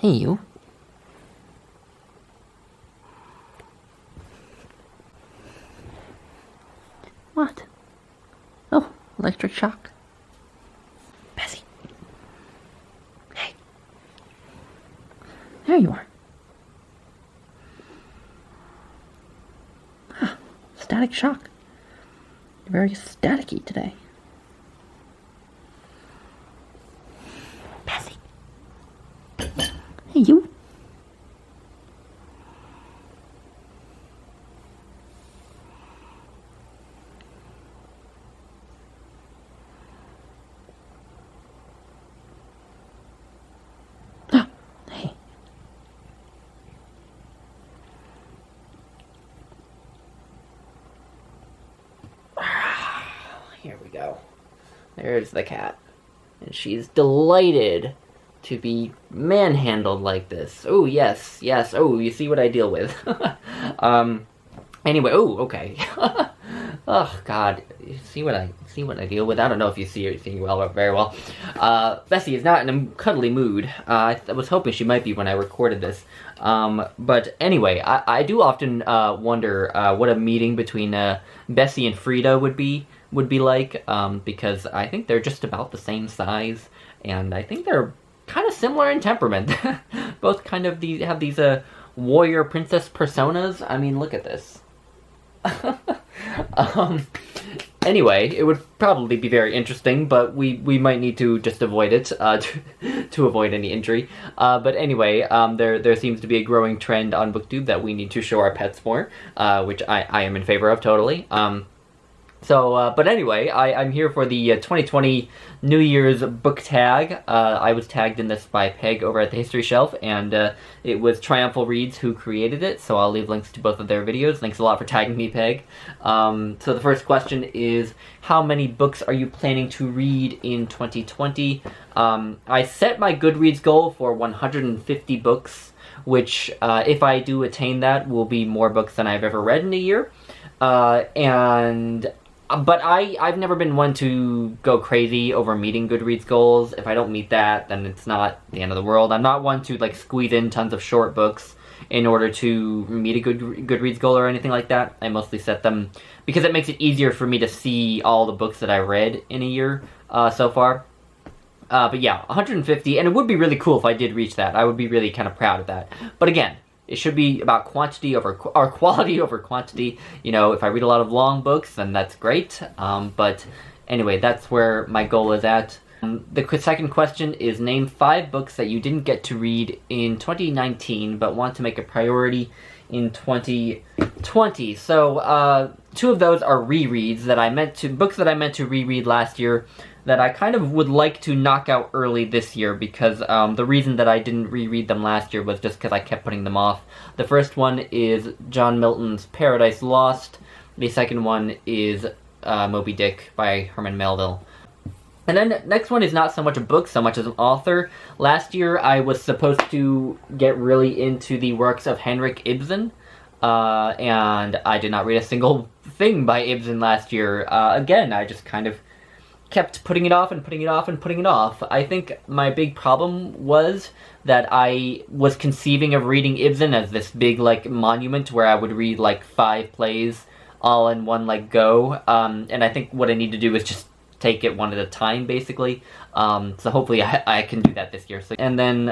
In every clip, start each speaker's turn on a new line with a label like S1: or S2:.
S1: Hey, you. What? Oh, electric shock. Bessie. Hey. There you are. Huh. Static shock. You're very staticky today. Bessie. Hey, you. Hey. Here we go. There's the cat. And she's delighted to be manhandled like this. Oh, yes, yes. Oh, you see what I deal with. Anyway, oh, okay. Oh, God. You see what I deal with? I don't know if you see her seeing very well. Bessie is not in a cuddly mood. I was hoping she might be when I recorded this. But anyway, I do often wonder what a meeting between Bessie and Frida would be like, because I think they're just about the same size, and I think they're kind of similar in temperament. Both kind of have these warrior princess personas. I mean, look at this. Anyway, it would probably be very interesting, but we might need to just avoid it to avoid any injury. But anyway, there seems to be a growing trend on BookTube that we need to show our pets more, which I am in favor of totally. But anyway, I'm here for the 2020 New Year's book tag. I was tagged in this by Peg over at the History Shelf, and it was Triumphal Reads who created it, so I'll leave links to both of their videos. Thanks a lot for tagging me, Peg. So the first question is, how many books are you planning to read in 2020? I set my Goodreads goal for 150 books, which, if I do attain that, will be more books than I've ever read in a year. But I've never been one to go crazy over meeting Goodreads goals. If I don't meet that, then it's not the end of the world. I'm not one to like squeeze in tons of short books in order to meet a Goodreads goal or anything like that. I mostly set them because it makes it easier for me to see all the books that I read in a year so far. But yeah, 150, and it would be really cool if I did reach that. I would be really kind of proud of that. But again, it should be about quality over quantity. You know, if I read a lot of long books, then that's great. But anyway, that's where my goal is at. The second question is, name 5 books that you didn't get to read in 2019 but want to make a priority in 2020. So 2 of those are rereads books that I meant to reread last year that I kind of would like to knock out early this year, because the reason that I didn't reread them last year was just because I kept putting them off. The first one is John Milton's Paradise Lost. The second one is Moby Dick by Herman Melville. And then next one is not so much a book, so much as an author. Last year I was supposed to get really into the works of Henrik Ibsen, and I did not read a single thing by Ibsen last year. Again, I just kind of kept putting it off and putting it off and putting it off. I think my big problem was that I was conceiving of reading Ibsen as this big, like, monument where I would read, like, 5 plays all in one, like, go. And I think what I need to do is just take it one at a time, basically. So hopefully I can do that this year. And then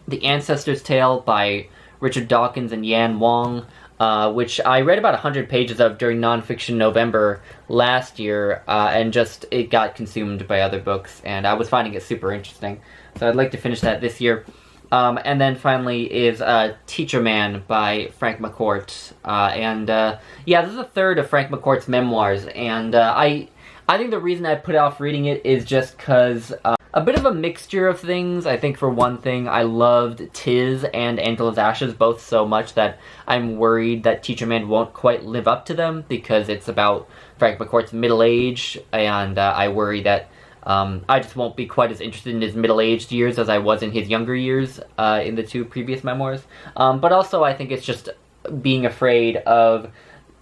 S1: The Ancestor's Tale by Richard Dawkins and Yan Wong, which I read about 100 pages of during Nonfiction November last year, and it got consumed by other books, and I was finding it super interesting. So I'd like to finish that this year. And then finally is Teacher Man by Frank McCourt. Yeah, this is a third of Frank McCourt's memoirs, and I think the reason I put off reading it is just because a bit of a mixture of things. I think for one thing, I loved Tis and Angela's Ashes both so much that I'm worried that Teacher Man won't quite live up to them, because it's about Frank McCourt's middle age, and I worry that I just won't be quite as interested in his middle-aged years as I was in his younger years in the 2 previous memoirs. But also I think it's just being afraid of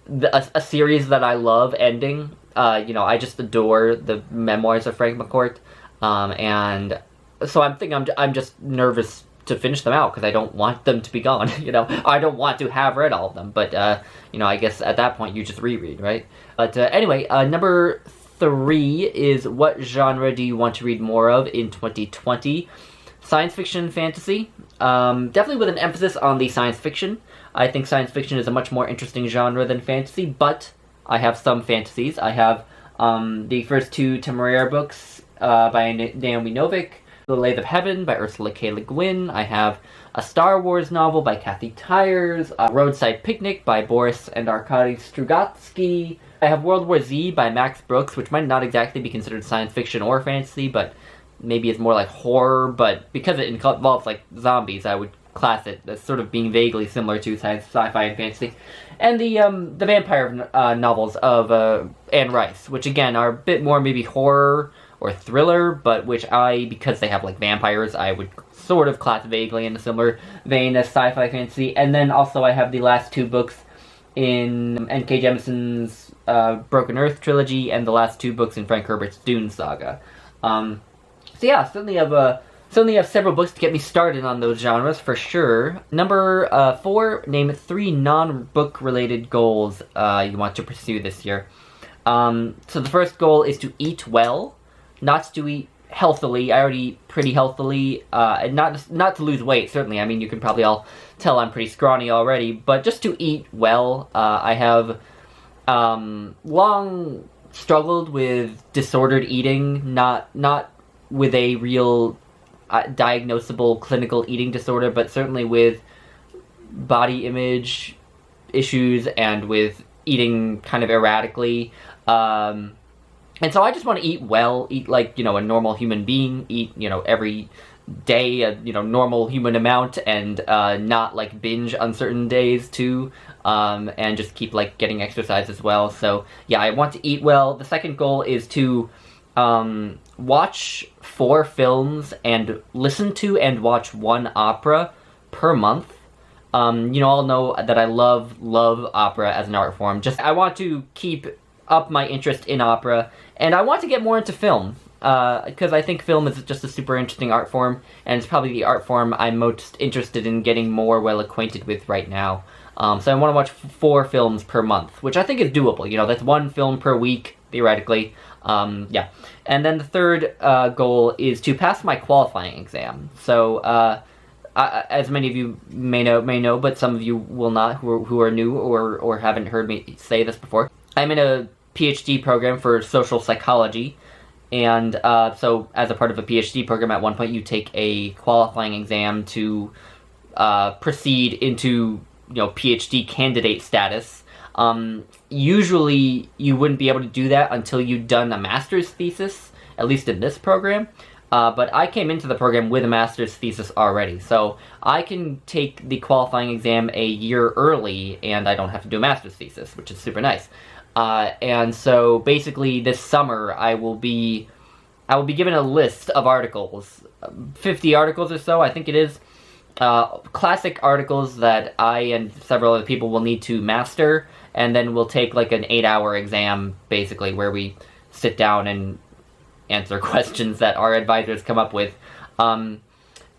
S1: a series that I love ending. I just adore the memoirs of Frank McCourt. And so I'm just nervous to finish them out because I don't want them to be gone. I don't want to have read all of them. But I guess at that point you just reread, right? But anyway, number 3 is, what genre do you want to read more of in 2020? Science fiction and fantasy. Definitely with an emphasis on the science fiction. I think science fiction is a much more interesting genre than fantasy, but I have some fantasies. I have the first 2 Temeraire books by Naomi Novik, The Lathe of Heaven by Ursula K. Le Guin. I have a Star Wars novel by Kathy Tyers, Roadside Picnic by Boris and Arkady Strugatsky. I have World War Z by Max Brooks, which might not exactly be considered science fiction or fantasy, but maybe it's more like horror, but because it involves like zombies, I would class it as sort of being vaguely similar to sci-fi and fantasy. And the vampire novels of Anne Rice, which again are a bit more maybe horror or thriller, but which because they have like vampires, I would sort of class vaguely in a similar vein as sci-fi fantasy. And then also I have the last 2 books in N.K. Jemisin's Broken Earth trilogy and the last 2 books in Frank Herbert's Dune saga. So yeah, certainly have several books to get me started on those genres for sure. Number 4, name 3 non-book related goals you want to pursue this year. So the first goal is to eat well, not to eat healthily. I already eat pretty healthily, and not to lose weight, certainly. I mean, you can probably all tell I'm pretty scrawny already, but just to eat well. I have long struggled with disordered eating, not with a real diagnosable clinical eating disorder, but certainly with body image issues and with eating kind of erratically. And so I just want to eat well, eat like, a normal human being, eat, every day a, normal human amount, and not like binge on certain days too, and just keep like getting exercise as well. So yeah, I want to eat well. The second goal is to watch 4 films and listen to and watch 1 opera per month. All know that I love opera as an art form. I want to keep up my interest in opera, and I want to get more into film, because I think film is just a super interesting art form, and it's probably the art form I'm most interested in getting more well acquainted with right now. So I want to watch 4 films per month, which I think is doable. That's 1 film per week, theoretically. Yeah. And then the third goal is to pass my qualifying exam. So, as many of you may know, but some of you will not, who are new or haven't heard me say this before. I'm in a PhD program for social psychology, and so as a part of a PhD program, at one point you take a qualifying exam to proceed into PhD candidate status. Usually you wouldn't be able to do that until you'd done a master's thesis, at least in this program. But I came into the program with a master's thesis already, so I can take the qualifying exam a year early, and I don't have to do a master's thesis, which is super nice. And so basically this summer I will be given a list of articles, 50 articles or so, I think it is, classic articles that I and several other people will need to master, and then we'll take like an 8-hour exam, basically, where we sit down and answer questions that our advisors come up with.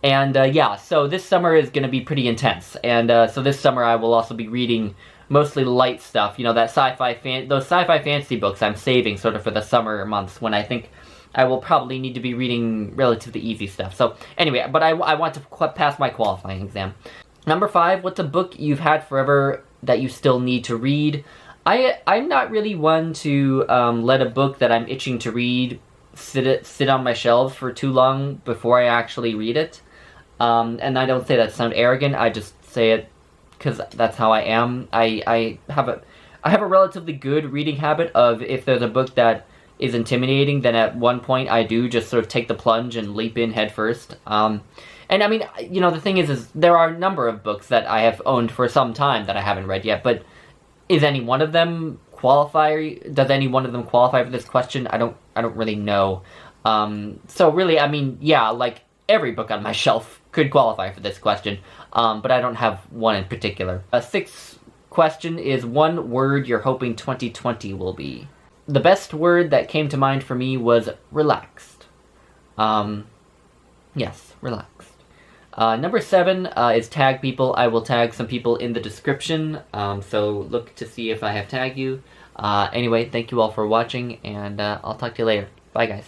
S1: Yeah, so this summer is going to be pretty intense, and so this summer I will also be reading mostly light stuff, that those sci-fi fantasy books I'm saving sort of for the summer months, when I think I will probably need to be reading relatively easy stuff. So anyway, but I want to pass my qualifying exam. Number 5, what's a book you've had forever that you still need to read? I'm not really one to let a book that I'm itching to read sit on my shelves for too long before I actually read it. And I don't say that to sound arrogant, I just say it because that's how I am. I have a relatively good reading habit of, if there's a book that is intimidating, then at one point I do just sort of take the plunge and leap in head first. And I mean, the thing is there are a number of books that I have owned for some time that I haven't read yet, but is any one of them does any one of them qualify for this question? I don't really know. So really, I mean, yeah, like every book on my shelf could qualify for this question, but I don't have one in particular. A 6th question is, one word you're hoping 2020 will be. The best word that came to mind for me was relaxed. Yes, relaxed. Number 7 is tag people. I will tag some people in the description, so look to see if I have tagged you. Anyway, thank you all for watching, and I'll talk to you later. Bye, guys.